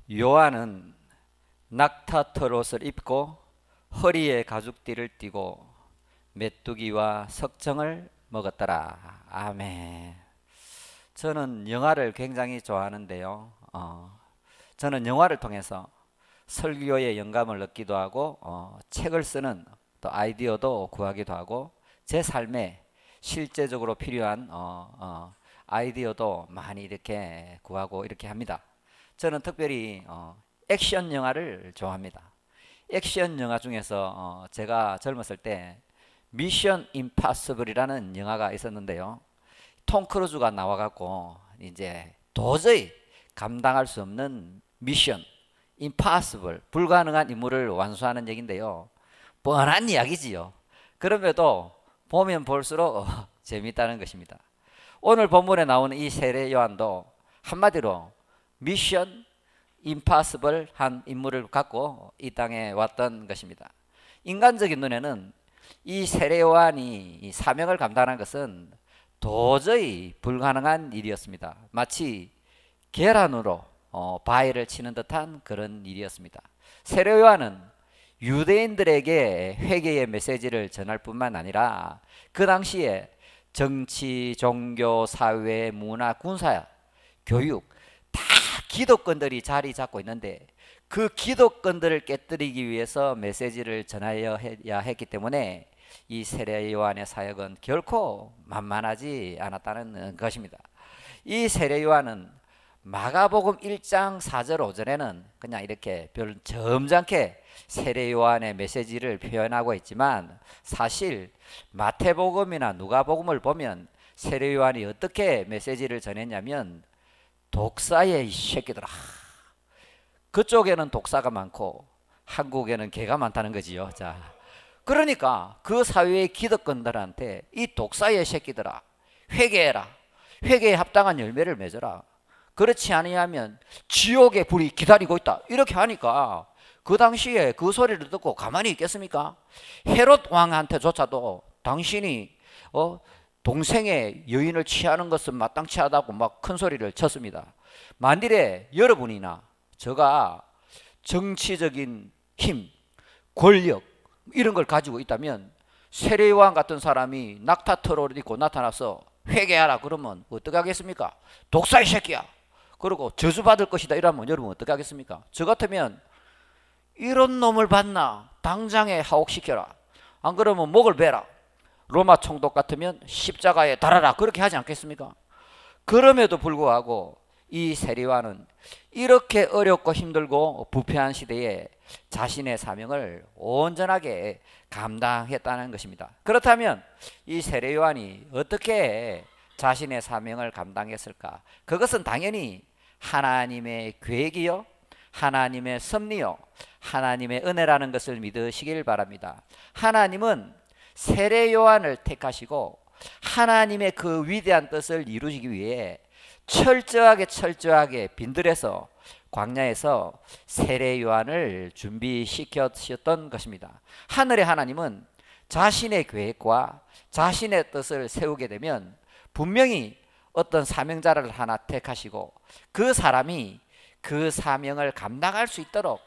요한은 낙타털 옷을 입고 허리에 가죽띠를 띠고 메뚜기와 석청을 먹었더라. 아멘. 저는 영화를 굉장히 좋아하는데요. 저는 영화를 통해서 설교의 영감을 얻기도 하고 책을 쓰는 또 아이디어도 구하기도 하고 제 삶에 실제적으로 필요한 아이디어도 많이 이렇게 구하고 이렇게 합니다. 저는 특별히 액션 영화를 좋아합니다. 액션 영화 중에서 제가 젊었을 때 미션 임파서블이라는 영화가 있었는데요. 톰 크루즈가 나와갖고 이제 도저히 감당할 수 없는 미션 임파서블 불가능한 임무를 완수하는 얘기인데요. 뻔한 이야기지요. 그럼에도 보면 볼수록 재밌다는 것입니다. 오늘 본문에 나오는 이 세례 요한도 한마디로 미션 임파서블 한 인물을 갖고 이 땅에 왔던 것입니다. 인간적인 눈에는 이 세례 요한이 이 사명을 감당하는 것은 도저히 불가능한 일이었습니다. 마치 계란으로 바위를 치는 듯한 그런 일이었습니다. 세례 요한은 유대인들에게 회개의 메시지를 전할 뿐만 아니라 그 당시에 정치, 종교, 사회, 문화, 군사, 교육 다 기득권들이 자리 잡고 있는데 그 기득권들을 깨뜨리기 위해서 메시지를 전하여야 했기 때문에 이 세례 요한의 사역은 결코 만만하지 않았다는 것입니다. 이 세례 요한은 마가복음 1장 4절 5절에는 그냥 이렇게 별 점잖게 세례 요한의 메시지를 표현하고 있지만 사실 마태복음이나 누가복음을 보면 세례 요한이 어떻게 메시지를 전했냐면 독사의 이 새끼들아, 그쪽에는 독사가 많고 한국에는 개가 많다는 거지요. 자, 그러니까 그 사회의 기득권들한테 이 독사의 새끼들아, 회개해라, 회개에 합당한 열매를 맺어라, 그렇지 아니하면 지옥의 불이 기다리고 있다, 이렇게 하니까 그 당시에 그 소리를 듣고 가만히 있겠습니까? 헤롯 왕한테조차도 당신이 동생의 여인을 취하는 것은 마땅치 않다고 막 큰 소리를 쳤습니다. 만일에 여러분이나 저가 정치적인 힘, 권력 이런 걸 가지고 있다면 세례요한 같은 사람이 낙타털 옷을 입고 나타나서 회개하라 그러면 어떻게 하겠습니까? 독사의 새끼야, 그리고 저주받을 것이다 이러면 여러분 어떻게 하겠습니까? 저 같으면 이런 놈을 봤나 당장에 하옥시켜라, 안 그러면 목을 베라, 로마 총독 같으면 십자가에 달아라, 그렇게 하지 않겠습니까? 그럼에도 불구하고 이 세례요한은 이렇게 어렵고 힘들고 부패한 시대에 자신의 사명을 온전하게 감당했다는 것입니다. 그렇다면 이 세례요한이 어떻게 자신의 사명을 감당했을까? 그것은 당연히 하나님의 계획이요, 하나님의 섭리요, 하나님의 은혜라는 것을 믿으시길 바랍니다. 하나님은 세례 요한을 택하시고 하나님의 그 위대한 뜻을 이루시기 위해 철저하게 빈들에서 광야에서 세례 요한을 준비시켰던 것입니다. 하늘의 하나님은 자신의 계획과 자신의 뜻을 세우게 되면 분명히 어떤 사명자를 하나 택하시고 그 사람이 그 사명을 감당할 수 있도록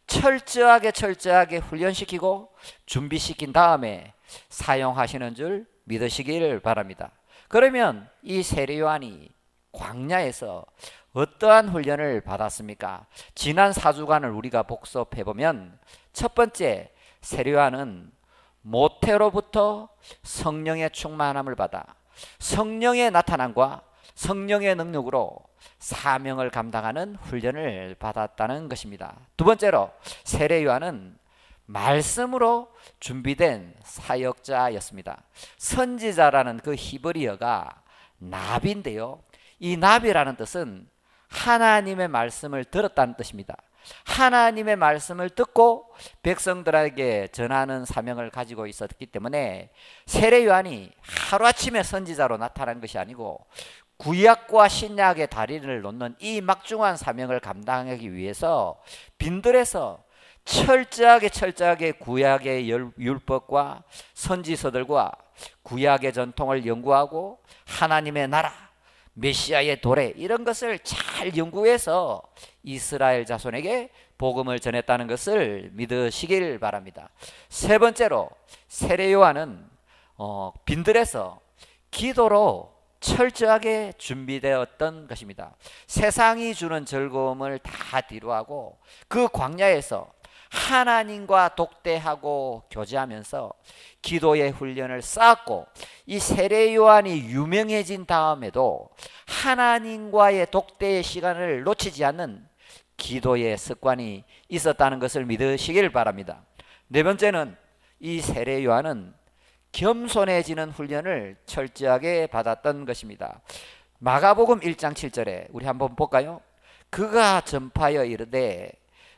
철저하게 훈련시키고 준비시킨 다음에 사용하시는 줄 믿으시기를 바랍니다. 그러면 이 세례 요한이 광야에서 어떠한 훈련을 받았습니까? 지난 4주간을 우리가 복습해 보면 첫 번째, 세례 요한은 모태로부터 성령의 충만함을 받아 성령의 나타남과 성령의 능력으로 사명을 감당하는 훈련을 받았다는 것입니다. 두 번째로, 세례 요한은 말씀으로 준비된 사역자였습니다. 선지자라는 그 히브리어가 나비인데요, 이 나비라는 뜻은 하나님의 말씀을 들었다는 뜻입니다. 하나님의 말씀을 듣고 백성들에게 전하는 사명을 가지고 있었기 때문에 세례 요한이 하루아침에 선지자로 나타난 것이 아니고 구약과 신약의 다리를 놓는 이 막중한 사명을 감당하기 위해서 빈들에서 철저하게 구약의 율법과 선지서들과 구약의 전통을 연구하고 하나님의 나라, 메시아의 도래 이런 것을 잘 연구해서 이스라엘 자손에게 복음을 전했다는 것을 믿으시길 바랍니다. 세 번째로 세례 요한은 빈들에서 기도로 철저하게 준비되었던 것입니다. 세상이 주는 즐거움을 다 뒤로하고 그 광야에서 하나님과 독대하고 교제하면서 기도의 훈련을 쌓았고, 이 세례 요한이 유명해진 다음에도 하나님과의 독대의 시간을 놓치지 않는 기도의 습관이 있었다는 것을 믿으시길 바랍니다. 네 번째는 이 세례 요한은 겸손해지는 훈련을 철저하게 받았던 것입니다. 마가복음 1장 7절에 우리 한번 볼까요? 그가 전파하여 이르되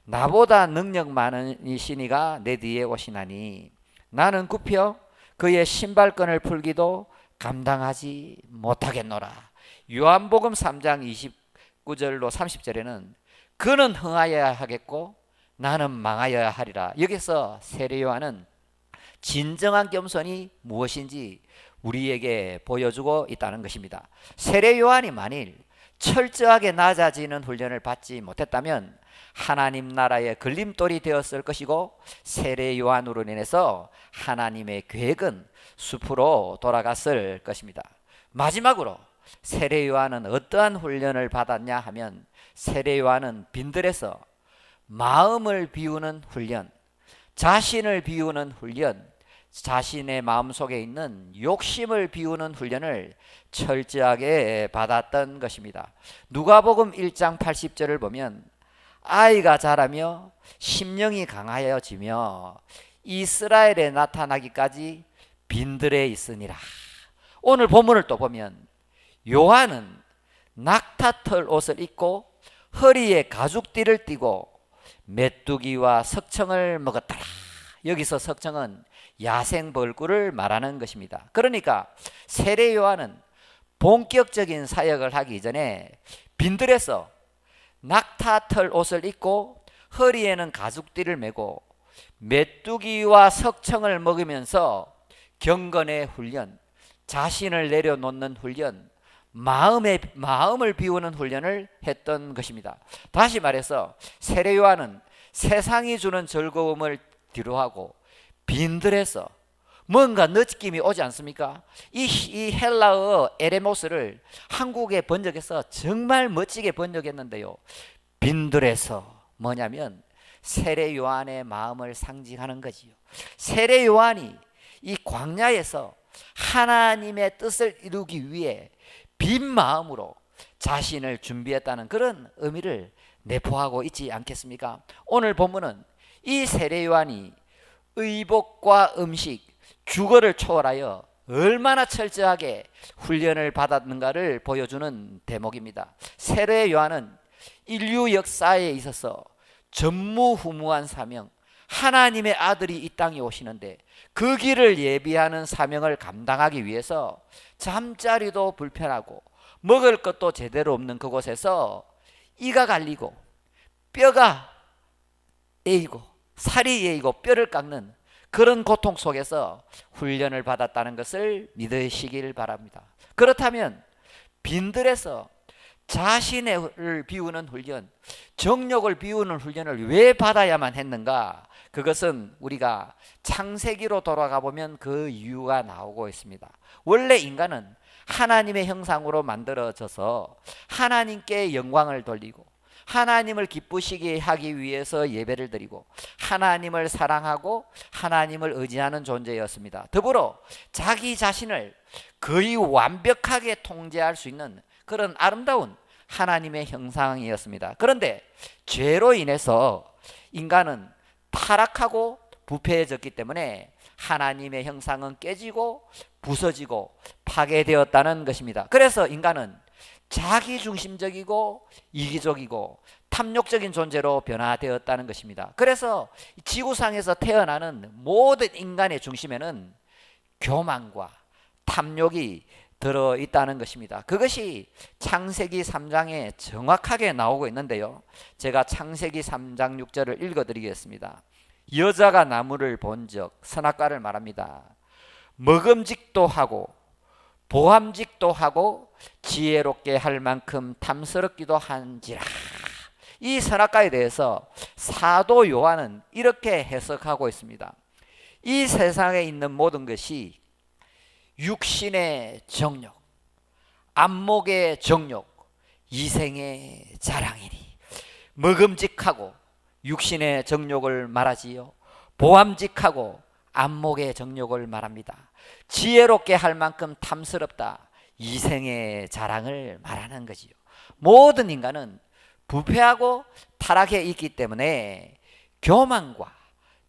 나보다 능력 많은 이시니가 내 뒤에 오시나니 나는 굽혀 그의 신발끈을 풀기도 감당하지 못하겠노라. 요한복음 3장 29절로 30절에는 그는 흥하여야 하겠고 나는 망하여야 하리라. 여기서 세례 요한은 진정한 겸손이 무엇인지 우리에게 보여주고 있다는 것입니다. 세례 요한이 만일 철저하게 낮아지는 훈련을 받지 못했다면 하나님 나라의 걸림돌이 되었을 것이고, 세례 요한으로 인해서 하나님의 계획은 숲으로 돌아갔을 것입니다. 마지막으로 세례 요한은 어떠한 훈련을 받았냐 하면, 세례 요한은 빈들에서 마음을 비우는 훈련, 자신을 비우는 훈련, 자신의 마음속에 있는 욕심을 비우는 훈련을 철저하게 받았던 것입니다. 누가복음 1장 80절을 보면 아이가 자라며 심령이 강하여지며 이스라엘에 나타나기까지 빈들에 있으니라. 오늘 본문을 또 보면 요한은 낙타털 옷을 입고 허리에 가죽띠를 띠고 메뚜기와 석청을 먹었더라. 여기서 석청은 야생벌꿀을 말하는 것입니다. 그러니까 세례 요한은 본격적인 사역을 하기 전에 빈들에서 낙타털 옷을 입고 허리에는 가죽띠를 메고 메뚜기와 석청을 먹으면서 경건의 훈련, 자신을 내려놓는 훈련, 마음을 비우는 훈련을 했던 것입니다. 다시 말해서 세례 요한은 세상이 주는 즐거움을 뒤로하고 빈들에서 뭔가 느낌이 오지 않습니까? 이 헬라어 에레모스를 한국에 번역해서 정말 멋지게 번역했는데요, 빈들에서 뭐냐면 세례 요한의 마음을 상징하는 거지요. 세례 요한이 이 광야에서 하나님의 뜻을 이루기 위해 빈 마음으로 자신을 준비했다는 그런 의미를 내포하고 있지 않겠습니까? 오늘 본문은 이 세례 요한이 의복과 음식, 주거를 초월하여 얼마나 철저하게 훈련을 받았는가를 보여주는 대목입니다. 세례 요한은 인류 역사에 있어서 전무후무한 사명, 하나님의 아들이 이 땅에 오시는데 그 길을 예비하는 사명을 감당하기 위해서 잠자리도 불편하고 먹을 것도 제대로 없는 그곳에서 이가 갈리고 뼈가 에이고 살이 에이고 뼈를 깎는 그런 고통 속에서 훈련을 받았다는 것을 믿으시길 바랍니다. 그렇다면 빈들에서 자신을 비우는 훈련, 정욕을 비우는 훈련을 왜 받아야만 했는가? 그것은 우리가 창세기로 돌아가 보면 그 이유가 나오고 있습니다. 원래 인간은 하나님의 형상으로 만들어져서 하나님께 영광을 돌리고 하나님을 기쁘시게 하기 위해서 예배를 드리고 하나님을 사랑하고 하나님을 의지하는 존재였습니다. 더불어 자기 자신을 거의 완벽하게 통제할 수 있는 그런 아름다운 하나님의 형상이었습니다. 그런데 죄로 인해서 인간은 타락하고 부패해졌기 때문에 하나님의 형상은 깨지고 부서지고 파괴되었다는 것입니다. 그래서 인간은 자기중심적이고 이기적이고 탐욕적인 존재로 변화되었다는 것입니다. 그래서 지구상에서 태어나는 모든 인간의 중심에는 교만과 탐욕이 들어있다는 것입니다. 그것이 창세기 3장에 정확하게 나오고 있는데요, 제가 창세기 3장 6절을 읽어드리겠습니다. 여자가 나무를 본즉 선악과를 말합니다. 먹음직도 하고 보암직도 하고 지혜롭게 할 만큼 탐스럽기도 한지라. 이 선악과에 대해서 사도 요한은 이렇게 해석하고 있습니다. 이 세상에 있는 모든 것이 육신의 정욕, 안목의 정욕, 이생의 자랑이니 먹음직하고 육신의 정욕을 말하지요, 보암직하고 안목의 정욕을 말합니다. 지혜롭게 할 만큼 탐스럽다, 이생의 자랑을 말하는 거지요. 모든 인간은 부패하고 타락해 있기 때문에 교만과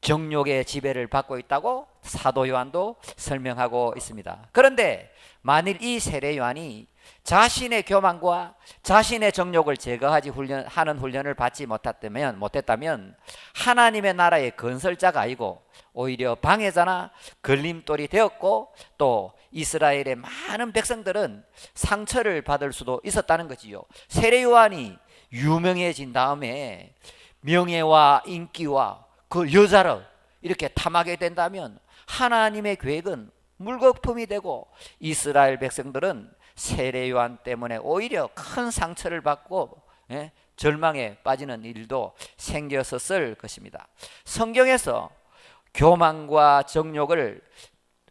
정욕의 지배를 받고 있다고 사도 요한도 설명하고 있습니다. 그런데 만일 이 세례 요한이 자신의 교만과 자신의 정욕을 제거하지 하는 훈련을 받지 못했다면 하나님의 나라의 건설자가 아니고 오히려 방해자나 걸림돌이 되었고, 또 이스라엘의 많은 백성들은 상처를 받을 수도 있었다는 거지요. 세례 요한이 유명해진 다음에 명예와 인기와 그 여자를 이렇게 탐하게 된다면 하나님의 계획은 물거품이 되고 이스라엘 백성들은 세례 요한 때문에 오히려 큰 상처를 받고 절망에 빠지는 일도 생겼었을 것입니다. 성경에서 교만과 정욕을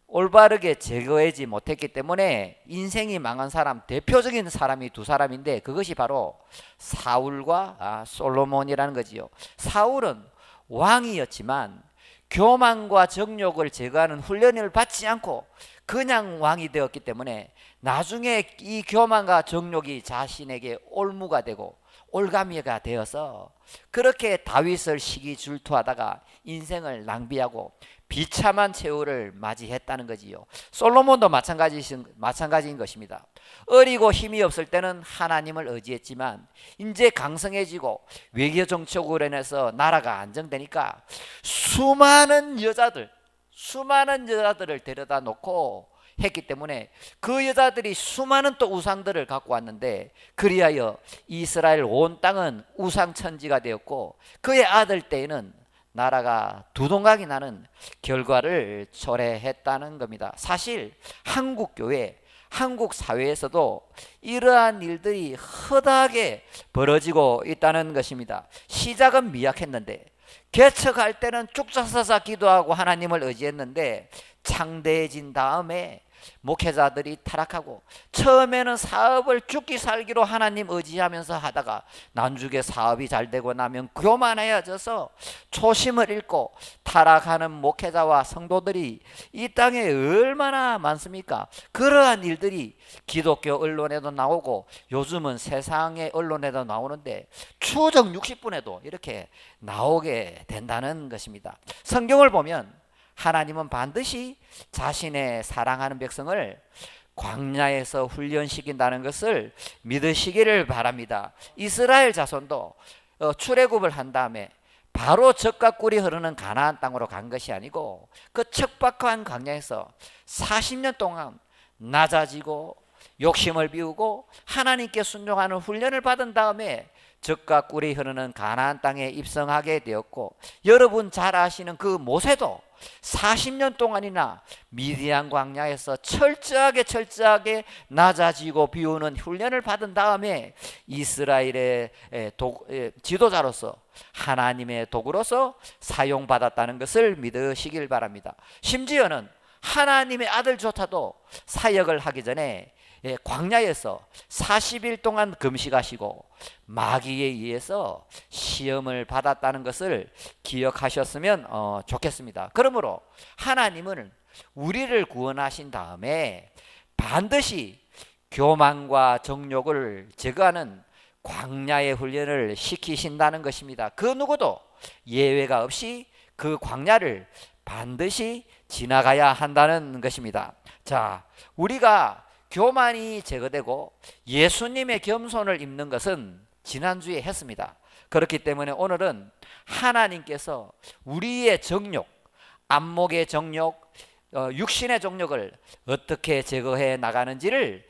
올바르게 제거하지 못했기 때문에 인생이 망한 사람, 대표적인 사람이 두 사람인데 그것이 바로 사울과 솔로몬이라는 거지요. 사울은 왕이었지만 교만과 정욕을 제거하는 훈련을 받지 않고 그냥 왕이 되었기 때문에 나중에 이 교만과 정욕이 자신에게 올무가 되고 올가미가 되어서 그렇게 다윗을 시기 질투하다가 인생을 낭비하고 비참한 최후를 맞이했다는 거지요. 솔로몬도 마찬가지인 것입니다. 어리고 힘이 없을 때는 하나님을 의지했지만 이제 강성해지고 외교 정책으로 인해서 나라가 안정되니까 수많은 여자들을 데려다 놓고 했기 때문에 그 여자들이 수많은 또 우상들을 갖고 왔는데 그리하여 이스라엘 온 땅은 우상천지가 되었고 그의 아들 때에는 나라가 두동강이 나는 결과를 초래했다는 겁니다. 사실 한국 교회, 한국 사회에서도 이러한 일들이 허다하게 벌어지고 있다는 것입니다. 시작은 미약했는데 개척할 때는 쭉서서 기도하고 하나님을 의지했는데 창대해진 다음에 목회자들이 타락하고 처음에는 사업을 죽기 살기로 하나님 의지하면서 하다가 나중에 사업이 잘 되고 나면 교만해져서 초심을 잃고 타락하는 목회자와 성도들이 이 땅에 얼마나 많습니까? 그러한 일들이 기독교 언론에도 나오고 요즘은 세상의 언론에도 나오는데 추적 60분에도 이렇게 나오게 된다는 것입니다. 성경을 보면 하나님은 반드시 자신의 사랑하는 백성을 광야에서 훈련시킨다는 것을 믿으시기를 바랍니다. 이스라엘 자손도 출애굽을 한 다음에 바로 젖과 꿀이 흐르는 가나안 땅으로 간 것이 아니고 그 척박한 광야에서 40년 동안 낮아지고 욕심을 비우고 하나님께 순종하는 훈련을 받은 다음에 젖과 꿀이 흐르는 가나안 땅에 입성하게 되었고, 여러분 잘 아시는 그 모세도 40년 동안이나 미디안 광야에서 철저하게 낮아지고 비우는 훈련을 받은 다음에 이스라엘의 지도자로서 하나님의 도구로서 사용받았다는 것을 믿으시길 바랍니다. 심지어는 하나님의 아들조차도 사역을 하기 전에 광야에서 40일 동안 금식하시고 마귀에 의해서 시험을 받았다는 것을 기억하셨으면 좋겠습니다. 그러므로 하나님은 우리를 구원하신 다음에 반드시 교만과 정욕을 제거하는 광야의 훈련을 시키신다는 것입니다. 그 누구도 예외가 없이 그 광야를 반드시 지나가야 한다는 것입니다. 자, 우리가 교만이 제거되고 예수님의 겸손을 입는 것은 지난주에 했습니다. 그렇기 때문에 오늘은 하나님께서 우리의 정욕, 안목의 정욕, 육신의 정욕을 어떻게 제거해 나가는지를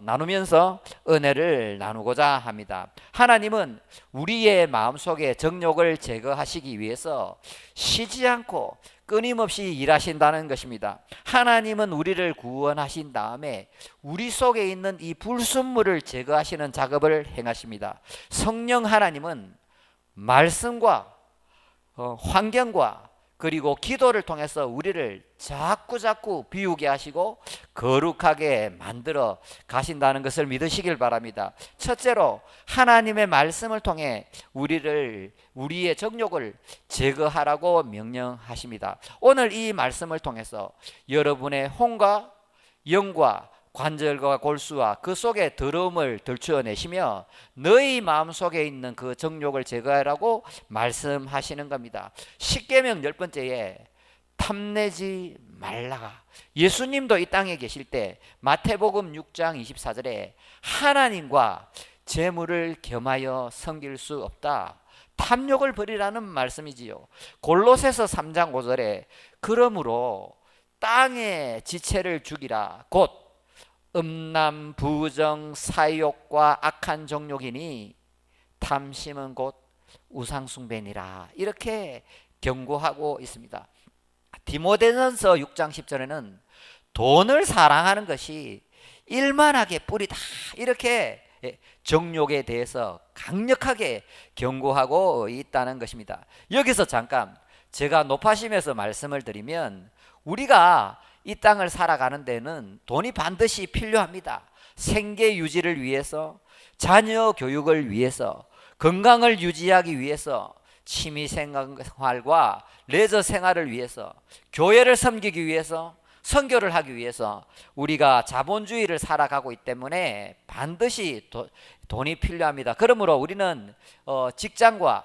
나누면서 은혜를 나누고자 합니다. 하나님은 우리의 마음속에 정욕을 제거하시기 위해서 쉬지 않고 끊임없이 일하신다는 것입니다. 하나님은 우리를 구원하신 다음에 우리 속에 있는 이 불순물을 제거하시는 작업을 행하십니다. 성령 하나님은 말씀과 환경과 그리고 기도를 통해서 우리를 자꾸 비우게 하시고 거룩하게 만들어 가신다는 것을 믿으시길 바랍니다. 첫째로 하나님의 말씀을 통해 우리의 정욕을 제거하라고 명령하십니다. 오늘 이 말씀을 통해서 여러분의 혼과 영과 관절과 골수와 그 속에 더러움을 들추어내시며 너희 마음속에 있는 그 정욕을 제거하라고 말씀하시는 겁니다. 십계명 10번째에 탐내지 말라. 예수님도 이 땅에 계실 때 마태복음 6장 24절에 하나님과 재물을 겸하여 섬길 수 없다. 탐욕을 버리라는 말씀이지요. 골로새서 3장 5절에 그러므로 땅의 지체를 죽이라. 곧 음란, 부정, 사욕과 악한 정욕이니 탐심은 곧 우상숭배니라. 이렇게 경고하고 있습니다. 디모데전서 6장 10절에는 돈을 사랑하는 것이 일만하게 뿌리다. 이렇게 정욕에 대해서 강력하게 경고하고 있다는 것입니다. 여기서 잠깐 제가 높아심에서 말씀을 드리면 우리가 이 땅을 살아가는 데는 돈이 반드시 필요합니다. 생계 유지를 위해서, 자녀 교육을 위해서, 건강을 유지하기 위해서, 취미 생활과 레저 생활을 위해서, 교회를 섬기기 위해서, 선교를 하기 위해서 우리가 자본주의를 살아가고 있기 때문에 반드시 돈이 필요합니다. 그러므로 우리는 직장과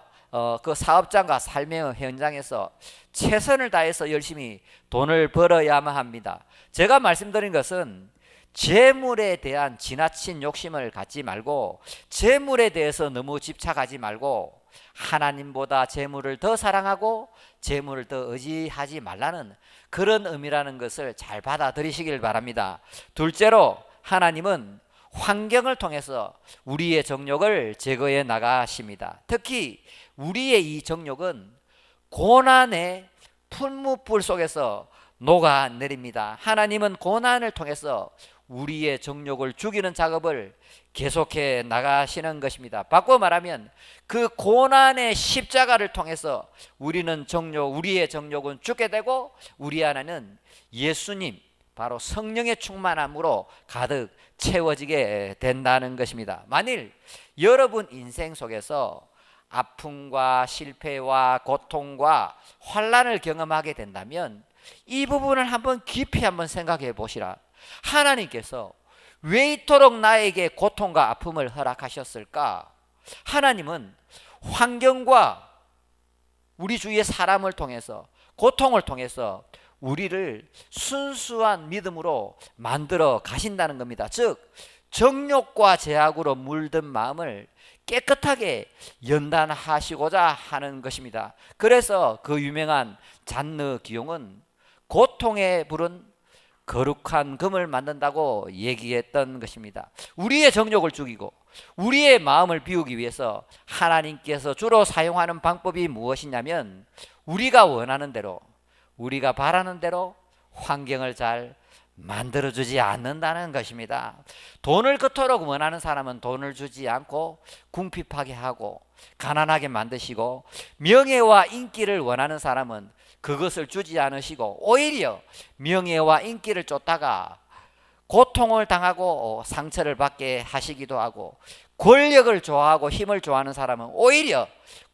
그 사업장과 삶의 현장에서 최선을 다해서 열심히 돈을 벌어야만 합니다. 제가 말씀드린 것은 재물에 대한 지나친 욕심을 갖지 말고 재물에 대해서 너무 집착하지 말고 하나님보다 재물을 더 사랑하고 재물을 더 의지하지 말라는 그런 의미라는 것을 잘 받아들이시길 바랍니다. 둘째로 하나님은 환경을 통해서 우리의 정욕을 제거해 나가십니다. 특히 우리의 이 정욕은 고난의 풀무불 속에서 녹아내립니다. 하나님은 고난을 통해서 우리의 정욕을 죽이는 작업을 계속해 나가시는 것입니다. 바꿔 말하면 그 고난의 십자가를 통해서 우리의 정욕은 죽게 되고 우리 안에는 예수님 바로 성령의 충만함으로 가득 채워지게 된다는 것입니다. 만일 여러분 인생 속에서 아픔과 실패와 고통과 환난을 경험하게 된다면 이 부분을 깊이 한번 생각해 보시라. 하나님께서 왜 이토록 나에게 고통과 아픔을 허락하셨을까? 하나님은 환경과 우리 주위의 사람을 통해서 고통을 통해서 우리를 순수한 믿음으로 만들어 가신다는 겁니다. 즉 정욕과 제약으로 물든 마음을 깨끗하게 연단하시고자 하는 것입니다. 그래서 그 유명한 잔느 기용은 고통의 불은 거룩한 금을 만든다고 얘기했던 것입니다. 우리의 정욕을 죽이고 우리의 마음을 비우기 위해서 하나님께서 주로 사용하는 방법이 무엇이냐면 우리가 원하는 대로 우리가 바라는 대로 환경을 잘 만들어주지 않는다는 것입니다. 돈을 그토록 원하는 사람은 돈을 주지 않고 궁핍하게 하고 가난하게 만드시고, 명예와 인기를 원하는 사람은 그것을 주지 않으시고 오히려 명예와 인기를 쫓다가 고통을 당하고 상처를 받게 하시기도 하고, 권력을 좋아하고 힘을 좋아하는 사람은 오히려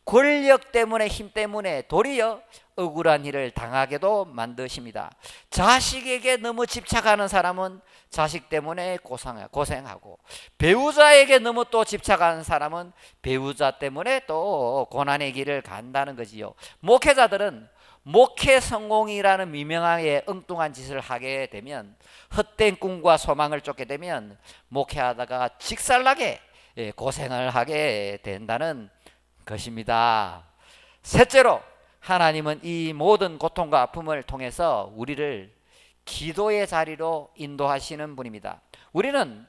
권력 때문에 힘 때문에 도리어 억울한 일을 당하게도 만드십니다. 자식에게 너무 집착하는 사람은 자식 때문에 고생하고, 배우자에게 너무 또 집착하는 사람은 배우자 때문에 또 고난의 길을 간다는 거지요. 목회자들은 목회 성공이라는 미명하에 엉뚱한 짓을 하게 되면, 헛된 꿈과 소망을 쫓게 되면 목회하다가 직살나게 고생을 하게 된다는 것입니다. 셋째로, 하나님은 이 모든 고통과 아픔을 통해서 우리를 기도의 자리로 인도하시는 분입니다. 우리는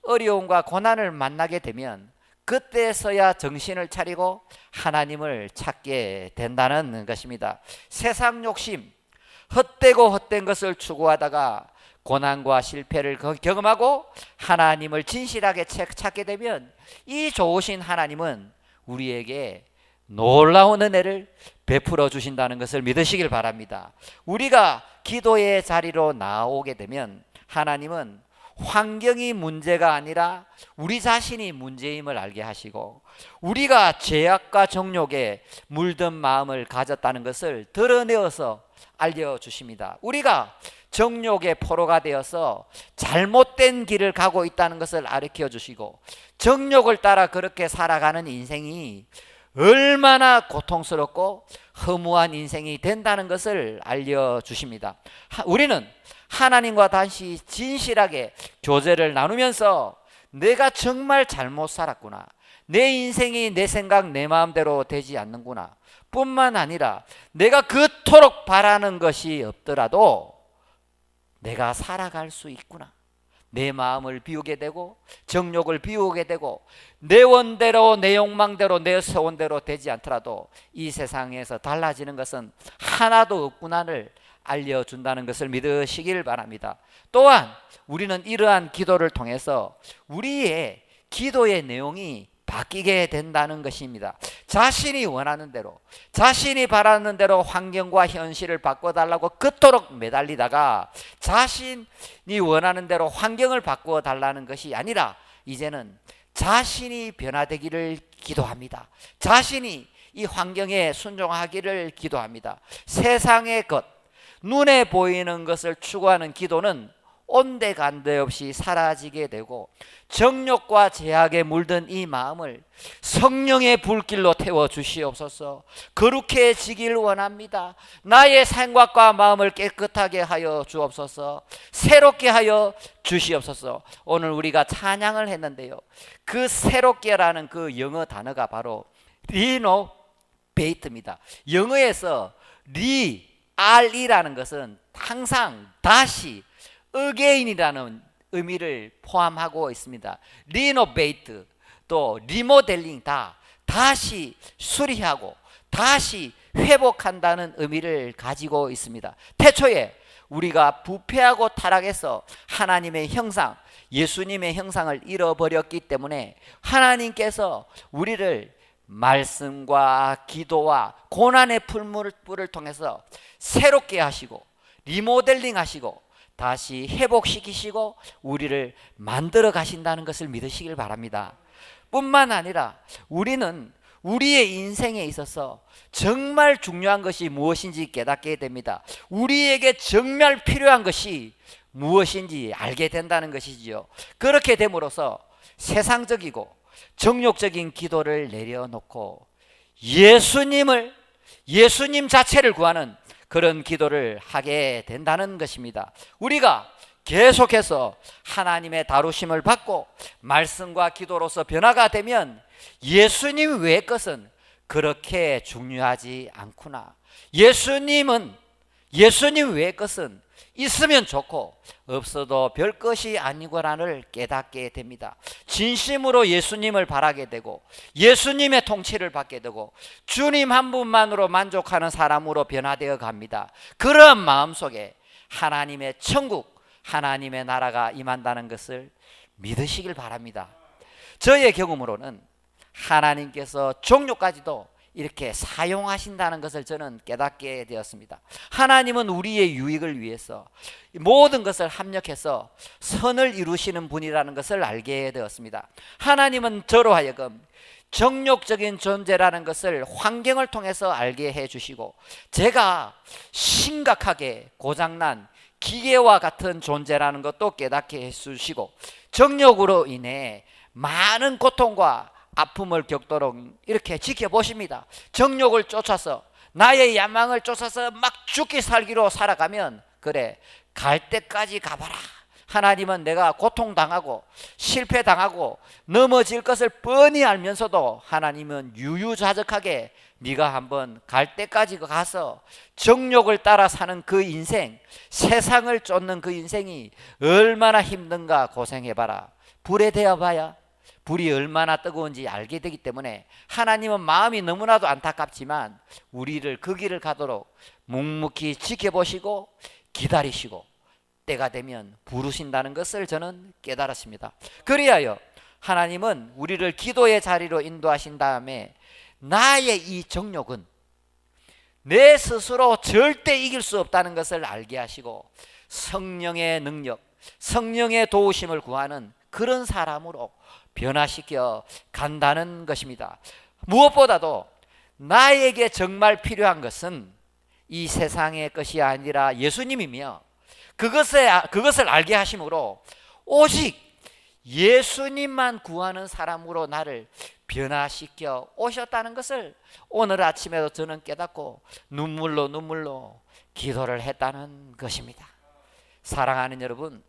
어려움과 고난을 만나게 되면 그때서야 정신을 차리고 하나님을 찾게 된다는 것입니다. 세상 욕심, 헛되고 헛된 것을 추구하다가 고난과 실패를 경험하고 하나님을 진실하게 찾게 되면 이 좋으신 하나님은 우리에게 놀라운 은혜를 베풀어 주신다는 것을 믿으시길 바랍니다. 우리가 기도의 자리로 나오게 되면 하나님은 환경이 문제가 아니라 우리 자신이 문제임을 알게 하시고, 우리가 죄악과 정욕에 물든 마음을 가졌다는 것을 드러내어서 알려주십니다. 우리가 정욕의 포로가 되어서 잘못된 길을 가고 있다는 것을 가르쳐 주시고, 정욕을 따라 그렇게 살아가는 인생이 얼마나 고통스럽고 허무한 인생이 된다는 것을 알려주십니다. 우리는 하나님과 다시 진실하게 교제를 나누면서 내가 정말 잘못 살았구나, 내 인생이 내 생각 내 마음대로 되지 않는구나 뿐만 아니라 내가 그토록 바라는 것이 없더라도 내가 살아갈 수 있구나, 내 마음을 비우게 되고 정욕을 비우게 되고 내 원대로 내 욕망대로 내 소원대로 되지 않더라도 이 세상에서 달라지는 것은 하나도 없구나를 알려준다는 것을 믿으시길 바랍니다. 또한 우리는 이러한 기도를 통해서 우리의 기도의 내용이 바뀌게 된다는 것입니다. 자신이 원하는 대로, 자신이 바라는 대로 환경과 현실을 바꿔달라고 그토록 매달리다가 자신이 원하는 대로 환경을 바꿔달라는 것이 아니라 이제는 자신이 변화되기를 기도합니다. 자신이 이 환경에 순종하기를 기도합니다. 세상의 것, 눈에 보이는 것을 추구하는 기도는 온데간데 없이 사라지게 되고, 정욕과 죄악에 물든 이 마음을 성령의 불길로 태워 주시옵소서. 거룩해지길 원합니다. 나의 생각과 마음을 깨끗하게 하여 주옵소서. 새롭게 하여 주시옵소서. 오늘 우리가 찬양을 했는데요, 그 새롭게라는 그 영어 단어가 바로 리노베이트입니다. 영어에서 RE라는 것은 항상 다시, again이라는 의미를 포함하고 있습니다. 리노베이트, 또 리모델링, 다시 수리하고 다시 회복한다는 의미를 가지고 있습니다. 태초에 우리가 부패하고 타락해서 하나님의 형상, 예수님의 형상을 잃어버렸기 때문에 하나님께서 우리를 말씀과 기도와 고난의 풀물을 통해서 새롭게 하시고 리모델링 하시고 다시 회복시키시고 우리를 만들어 가신다는 것을 믿으시길 바랍니다. 뿐만 아니라 우리는 우리의 인생에 있어서 정말 중요한 것이 무엇인지 깨닫게 됩니다. 우리에게 정말 필요한 것이 무엇인지 알게 된다는 것이지요. 그렇게 됨으로써 세상적이고 정욕적인 기도를 내려놓고 예수님 자체를 구하는 그런 기도를 하게 된다는 것입니다. 우리가 계속해서 하나님의 다루심을 받고 말씀과 기도로서 변화가 되면 예수님 외의 것은 그렇게 중요하지 않구나, 예수님 외의 것은 있으면 좋고 없어도 별 것이 아니구나를 깨닫게 됩니다. 진심으로 예수님을 바라게 되고 예수님의 통치를 받게 되고 주님 한 분만으로 만족하는 사람으로 변화되어 갑니다. 그런 마음속에 하나님의 천국, 하나님의 나라가 임한다는 것을 믿으시길 바랍니다. 저의 경험으로는 하나님께서 종료까지도 이렇게 사용하신다는 것을 저는 깨닫게 되었습니다. 하나님은 우리의 유익을 위해서 모든 것을 합력해서 선을 이루시는 분이라는 것을 알게 되었습니다. 하나님은 저로 하여금 정욕적인 존재라는 것을 환경을 통해서 알게 해주시고, 제가 심각하게 고장난 기계와 같은 존재라는 것도 깨닫게 해주시고, 정욕으로 인해 많은 고통과 아픔을 겪도록 이렇게 지켜보십니다. 정욕을 쫓아서, 나의 야망을 쫓아서 막 죽기 살기로 살아가면 그래, 갈 때까지 가봐라. 하나님은 내가 고통당하고 실패당하고 넘어질 것을 뻔히 알면서도 하나님은 유유자적하게 네가 한번 갈 때까지 가서 정욕을 따라 사는 그 인생, 세상을 쫓는 그 인생이 얼마나 힘든가 고생해봐라. 불에 대어봐야 불이 얼마나 뜨거운지 알게 되기 때문에 하나님은 마음이 너무나도 안타깝지만 우리를 그 길을 가도록 묵묵히 지켜보시고 기다리시고 때가 되면 부르신다는 것을 저는 깨달았습니다. 그리하여 하나님은 우리를 기도의 자리로 인도하신 다음에 나의 이 정욕은 내 스스로 절대 이길 수 없다는 것을 알게 하시고 성령의 능력, 성령의 도우심을 구하는 그런 사람으로 변화시켜 간다는 것입니다. 무엇보다도 나에게 정말 필요한 것은 이 세상의 것이 아니라 예수님이며 그것을 알게 하심으로 오직 예수님만 구하는 사람으로 나를 변화시켜 오셨다는 것을 오늘 아침에도 저는 깨닫고 눈물로 기도를 했다는 것입니다. 사랑하는 여러분,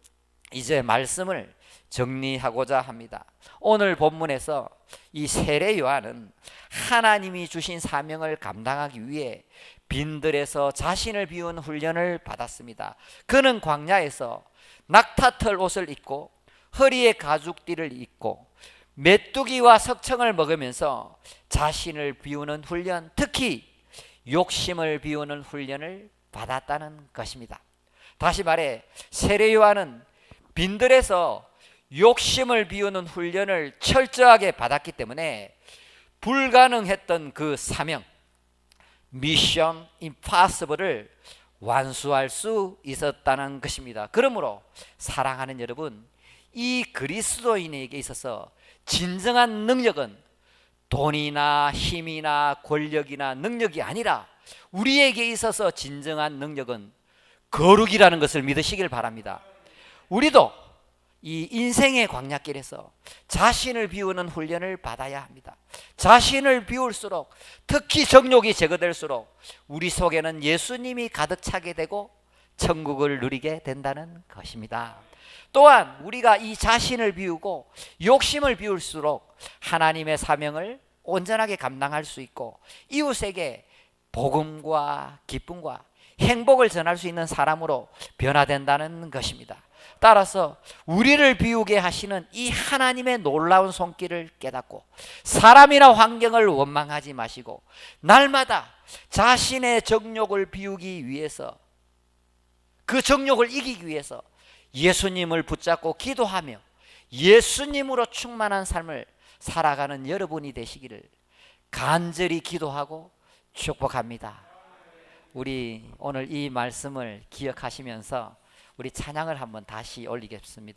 이제 말씀을 정리하고자 합니다. 오늘 본문에서 이 세례 요한은 하나님이 주신 사명을 감당하기 위해 빈들에서 자신을 비운 훈련을 받았습니다. 그는 광야에서 낙타털 옷을 입고 허리에 가죽띠를 입고 메뚜기와 석청을 먹으면서 자신을 비우는 훈련, 특히 욕심을 비우는 훈련을 받았다는 것입니다. 다시 말해 세례 요한은 빈들에서 욕심을 비우는 훈련을 철저하게 받았기 때문에 불가능했던 그 사명, 미션 임파서블을 완수할 수 있었다는 것입니다. 그러므로 사랑하는 여러분, 이 그리스도인에게 있어서 진정한 능력은 돈이나 힘이나 권력이나 능력이 아니라 우리에게 있어서 진정한 능력은 거룩이라는 것을 믿으시길 바랍니다. 우리도 이 인생의 광야길에서 자신을 비우는 훈련을 받아야 합니다. 자신을 비울수록, 특히 정욕이 제거될수록 우리 속에는 예수님이 가득 차게 되고 천국을 누리게 된다는 것입니다. 또한 우리가 이 자신을 비우고 욕심을 비울수록 하나님의 사명을 온전하게 감당할 수 있고 이웃에게 복음과 기쁨과 행복을 전할 수 있는 사람으로 변화된다는 것입니다. 따라서 우리를 비우게 하시는 이 하나님의 놀라운 손길을 깨닫고 사람이나 환경을 원망하지 마시고 날마다 자신의 정욕을 비우기 위해서, 그 정욕을 이기기 위해서 예수님을 붙잡고 기도하며 예수님으로 충만한 삶을 살아가는 여러분이 되시기를 간절히 기도하고 축복합니다. 우리 오늘 이 말씀을 기억하시면서 우리 찬양을 한번 다시 올리겠습니다.